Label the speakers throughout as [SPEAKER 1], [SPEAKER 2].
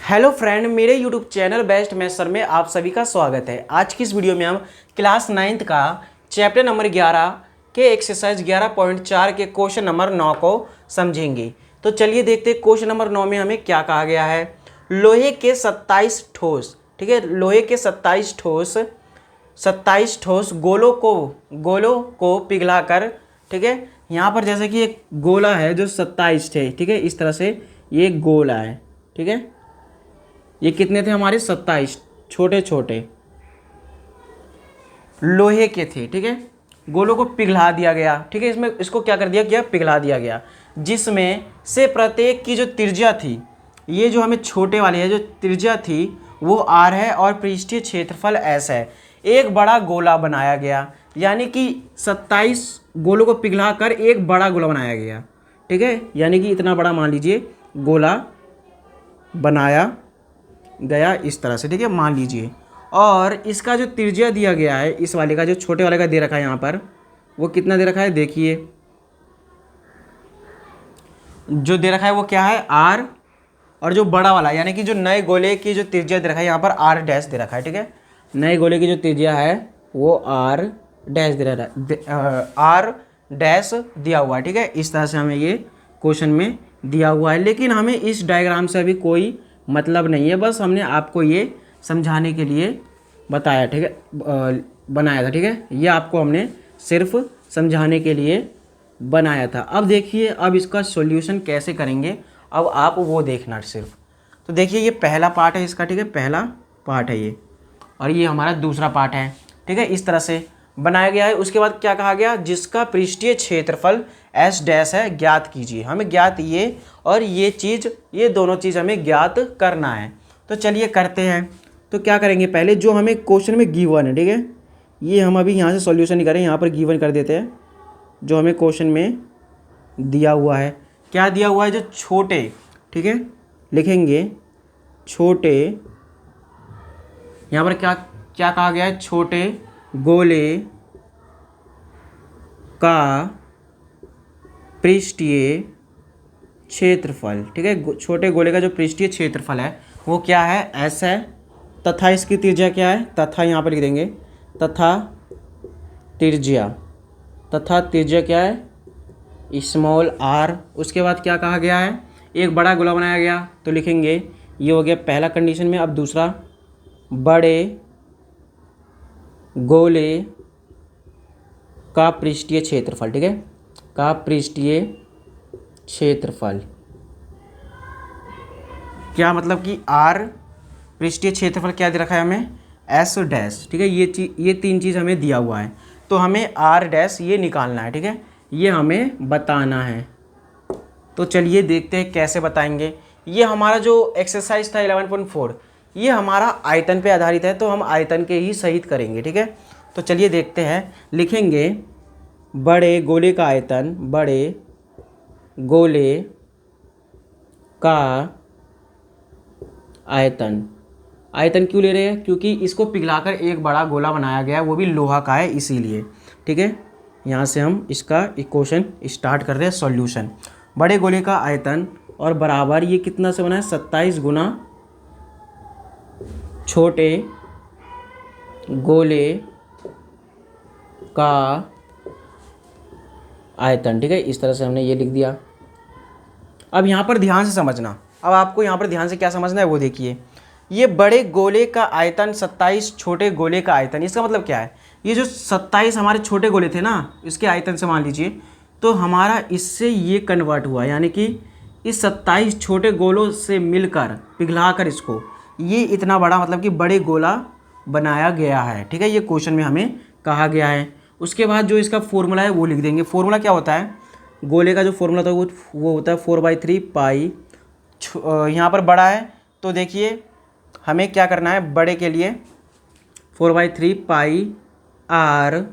[SPEAKER 1] Hello friend, मेरे YouTube channel best maths में आप सभी का स्वागत है। आज की इस वीडियो में हम क्लास 9th का चैप्टर नंबर 11 के एक्सरसाइज 11.4 के क्वेश्चन नंबर 9 को समझेंगे। तो चलिए देखते हैं क्वेश्चन नंबर 9 में हमें क्या कहा गया है। लोहे के 27 ठोस, ठीक है, लोहे के 27 ठोस गोलों को पिघलाकर, ठीक है, यहाँ पर जैसे कि एक गोला है जो 27 थे, ठीक है, इस तरह से ये गोला है, ठीक है। ये कितने थे हमारे 27 छोटे छोटे लोहे के थे, ठीक है। गोलों को पिघला दिया गया, ठीक है, इसमें इसको क्या कर दिया गया, पिघला दिया गया, जिसमें से प्रत्येक की जो त्रिज्या थी, ये जो हमें छोटे वाले है जो त्रिज्या थी वो r है और पृष्ठीय क्षेत्रफल s है। एक बड़ा गोला बनाया गया, यानी कि 27 गोलों को पिघला कर एक बड़ा गोला बनाया गया, ठीक है, यानी कि इतना बड़ा मान लीजिए गोला बनाया गया इस तरह से, ठीक है, मान लीजिए। और इसका जो त्रिज्या दिया गया है, इस वाले का जो छोटे वाले का दे रखा है यहाँ पर, वो कितना दे रखा है, देखिए जो दे रखा है वो क्या है, r, और जो बड़ा वाला यानी कि जो नए गोले की जो त्रिज्या दे रखा है यहाँ पर r डैश दे रखा है, ठीक है। नए गोले की जो त्रिज्या है वो r डैश दे रहा है, r डैश दिया हुआ है, ठीक है। इस तरह से हमें ये क्वेश्चन में दिया हुआ है, लेकिन हमें इस डायग्राम से अभी कोई मतलब नहीं है, बस हमने आपको ये समझाने के लिए बताया, ठीक है, बनाया था, ठीक है। ये आपको हमने सिर्फ समझाने के लिए बनाया था। अब देखिए, अब इसका सॉल्यूशन कैसे करेंगे, अब आप वो देखना सिर्फ। तो देखिए ये पहला पार्ट है इसका, ठीक है, पहला पार्ट है ये, और ये हमारा दूसरा पार्ट है, ठीक है, इस तरह से बनाया गया है। उसके बाद क्या कहा गया, जिसका पृष्ठीय क्षेत्रफल एस डैश है ज्ञात कीजिए। हमें ज्ञात ये और ये चीज़, ये दोनों चीज़ हमें ज्ञात करना है। तो चलिए करते हैं। तो क्या करेंगे, पहले जो हमें क्वेश्चन में गिवन है, ठीक है, ये हम अभी यहाँ से सॉल्यूशन नहीं करें, यहाँ पर गिवन कर देते हैं जो हमें क्वेश्चन में दिया हुआ है। क्या दिया हुआ है, जो छोटे, ठीक है, लिखेंगे छोटे, यहाँ पर क्या क्या कहा गया है, छोटे गोले का पृष्ठीय क्षेत्रफल, ठीक है, छोटे गोले का जो पृष्ठीय क्षेत्रफल है वो क्या है, एस है, तथा इसकी त्रिज्या क्या है, तथा यहाँ पर लिख देंगे तथा त्रिज्या क्या है, स्मॉल r। उसके बाद क्या कहा गया है, एक बड़ा गोला बनाया गया, तो लिखेंगे ये हो गया पहला कंडीशन में। अब दूसरा, बड़े गोले का पृष्ठीय क्षेत्रफल, ठीक है, का पृष्ठीय क्षेत्रफल, क्या मतलब कि r पृष्ठीय क्षेत्रफल क्या दे रखा है हमें, s डैश, ठीक है, ये तीन चीज़ हमें दिया हुआ है, तो हमें r डैश ये निकालना है, ठीक है, ये हमें बताना है। तो चलिए देखते हैं कैसे बताएंगे। ये हमारा जो एक्सरसाइज था 11.4, ये हमारा आयतन पे आधारित है, तो हम आयतन के ही सहित करेंगे, ठीक है। तो चलिए देखते हैं, लिखेंगे बड़े गोले का आयतन, बड़े गोले का आयतन, आयतन क्यों ले रहे हैं, क्योंकि इसको पिघलाकर एक बड़ा गोला बनाया गया है, वो भी लोहा का है इसीलिए, ठीक है। यहाँ से हम इसका इक्वेशन स्टार्ट कर रहे हैं सॉल्यूशन। बड़े गोले का आयतन और बराबर ये कितना से बना है, 27 गुना छोटे गोले का आयतन, ठीक है, इस तरह से हमने ये लिख दिया। अब यहाँ पर ध्यान से समझना, अब आपको यहाँ पर ध्यान से क्या समझना है वो देखिए। ये बड़े गोले का आयतन 27 छोटे गोले का आयतन, इसका मतलब क्या है, ये जो 27 हमारे छोटे गोले थे ना, इसके आयतन से मान लीजिए, तो हमारा इससे ये कन्वर्ट हुआ, यानी कि इस 27 छोटे गोलों से मिलकर पिघलाकर इसको ये इतना बड़ा, मतलब कि बड़े गोला बनाया गया है, ठीक है, ये क्वेश्चन में हमें कहा गया है। उसके बाद जो इसका फॉर्मूला है वो लिख देंगे। फॉर्मूला क्या होता है, गोले का जो फॉर्मूला था वो होता है 4/3 पाई, यहाँ पर बड़ा है, तो देखिए हमें क्या करना है, बड़े के लिए 4/3 पाई r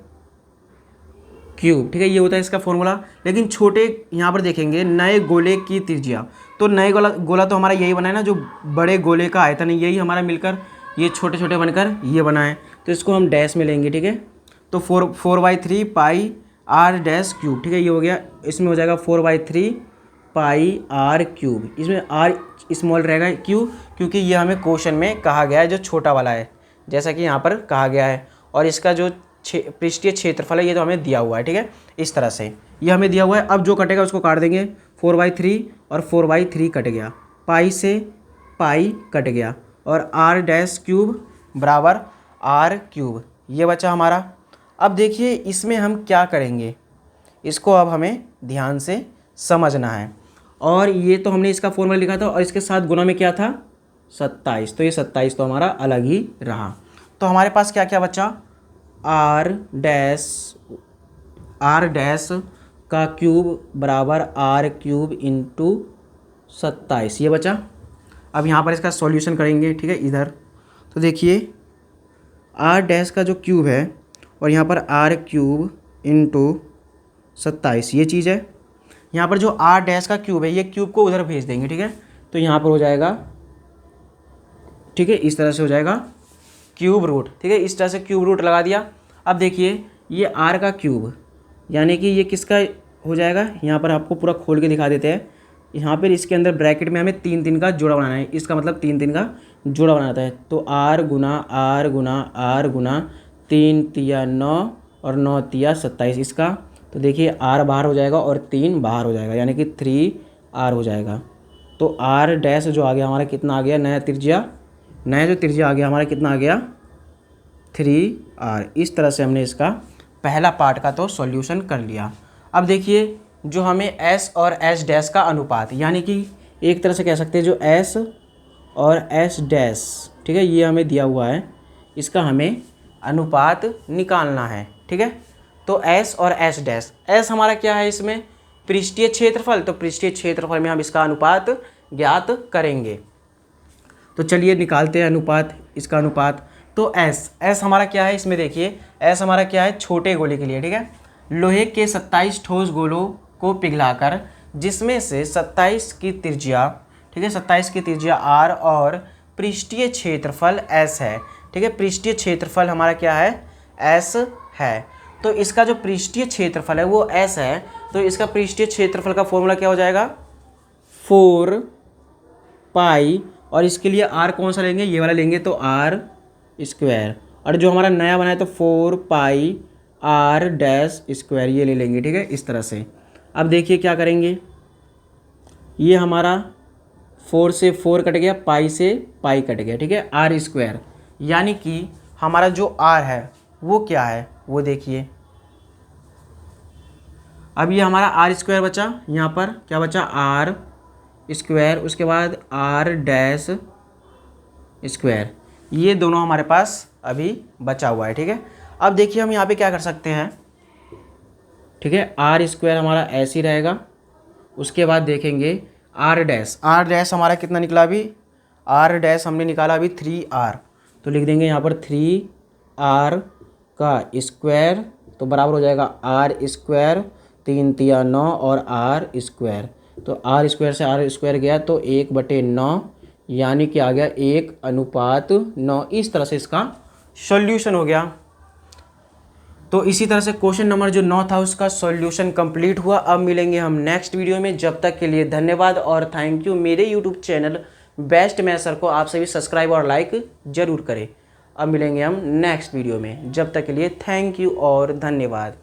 [SPEAKER 1] क्यूब, ठीक है, ये होता है इसका फॉर्मूला। लेकिन छोटे, यहाँ पर देखेंगे नए गोले की त्रिज्या, तो नए गोला तो हमारा यही बना है ना, जो बड़े गोले का आयतन है, यही हमारा मिलकर ये छोटे छोटे बनकर ये बना है, तो इसको हम डैश में लेंगे, ठीक है। तो 4/3 पाई r डैश क्यूब, ठीक है, ये हो गया, इसमें हो जाएगा 4/3 पाई आर क्यूब। इसमें आर स्मॉल रहेगा, क्यों? क्योंकि ये हमें क्वेश्चन में कहा गया है जो छोटा वाला है, जैसा कि यहाँ पर कहा गया है। और इसका जो पृष्ठीय क्षेत्रफल है ये तो हमें दिया हुआ है, ठीक है, इस तरह से ये हमें दिया हुआ है। अब जो कटेगा उसको काट देंगे, 4/3 और 4/3 कट गया, पाई से पाई कट गया, और आर डैश क्यूब बराबर आर क्यूब, ये बचा हमारा। अब देखिए इसमें हम क्या करेंगे, इसको अब हमें ध्यान से समझना है। और ये तो हमने इसका फॉर्मूला लिखा था, और इसके साथ गुना में क्या था, 27, तो ये 27 तो हमारा अलग ही रहा। तो हमारे पास क्या क्या बचा, आर डैश का क्यूब बराबर आर क्यूब इंटू 27, ये बचा। अब यहाँ पर इसका सॉल्यूशन करेंगे, ठीक है, इधर तो देखिए आर डैश का जो क्यूब है और यहाँ पर आर क्यूब इंटू 27 ये चीज़ है। यहाँ पर जो आर डैश का क्यूब है ये क्यूब को उधर भेज देंगे, ठीक है, तो यहाँ पर हो जाएगा, ठीक है, इस तरह से हो जाएगा क्यूब रूट, ठीक है, इस तरह से क्यूब रूट लगा दिया। अब देखिए ये आर का क्यूब यानी कि ये किसका हो जाएगा, यहाँ पर आपको पूरा खोल के दिखा देते हैं। यहाँ पर इसके अंदर ब्रैकेट में हमें 3 का जोड़ा बनाना है, इसका मतलब 3 का जोड़ा बनाता है। तो आर गुना आर गुना आर गुना 3 तिया 9 और 9 तिया 27 इसका, तो देखिए आर बाहर हो जाएगा और 3 बाहर हो जाएगा, यानी कि 3R हो जाएगा। तो आर डैश जो आ गया हमारा कितना आ गया, नया जो त्रिज्या आ गया हमारा कितना आ गया, 3R। इस तरह से हमने इसका पहला पार्ट का तो सॉल्यूशन कर लिया। अब देखिए जो हमें S और S डैश का अनुपात, यानी कि एक तरह से कह सकते हैं जो S और S डैश, ठीक है, ये हमें दिया हुआ है, इसका हमें अनुपात निकालना है, ठीक है। तो S और S डैश, S हमारा क्या है इसमें, पृष्ठीय क्षेत्रफल, तो पृष्ठीय क्षेत्रफल में हम इसका अनुपात ज्ञात करेंगे। तो चलिए निकालते हैं अनुपात, इसका अनुपात। तो S हमारा क्या है इसमें, देखिए S हमारा क्या है, छोटे गोले के लिए, ठीक है, लोहे के 27 ठोस गोलों को पिघलाकर जिसमें से 27 की त्रिज्या, ठीक है, 27 की त्रिज्या R और पृष्ठीय क्षेत्रफल S है, ठीक है, पृष्ठीय क्षेत्रफल हमारा क्या है, S है। तो इसका जो पृष्ठीय क्षेत्रफल है वो S है, तो इसका पृष्ठीय क्षेत्रफल का फॉर्मूला क्या हो जाएगा, 4 पाई, और इसके लिए R कौन सा लेंगे, ये वाला लेंगे, तो R स्क्वायर, और जो हमारा नया बना है तो 4 पाई R डैश स्क्वायर ये ले लेंगे, ठीक है, इस तरह से। अब देखिए क्या करेंगे, ये हमारा 4 से 4 कट गया, पाई से पाई कट गया, ठीक है, R स्क्वायर, यानी कि हमारा जो R है वो क्या है, वो देखिए अब ये हमारा R स्क्वायर बचा, यहाँ पर क्या बचा, R स्क्वायर, उसके बाद R डैश स्क्वायर, ये दोनों हमारे पास अभी बचा हुआ है, ठीक है। अब देखिए हम यहाँ पे क्या कर सकते हैं, ठीक है, R स्क्वायर हमारा ऐसे ही रहेगा, उसके बाद देखेंगे R डैश हमारा कितना निकला अभी, R डैश हमने निकाला अभी 3R, तो लिख देंगे यहाँ पर 3R का स्क्वायर, तो बराबर हो जाएगा R स्क्वायर, 3 तिया 9 और R स्क्वायर, तो R स्क्वायर से R स्क्वायर गया तो 1/9, यानी कि आ गया 1:9। इस तरह से इसका सॉल्यूशन हो गया। तो इसी तरह से क्वेश्चन नंबर जो 9 था उसका सॉल्यूशन कंप्लीट हुआ। अब मिलेंगे हम नेक्स्ट वीडियो में, जब तक के लिए धन्यवाद और थैंक यू। मेरे YouTube channel best math sir को आप सभी सब्सक्राइब और लाइक जरूर करें। अब मिलेंगे हम नेक्स्ट वीडियो में, जब तक के लिए थैंक यू और धन्यवाद।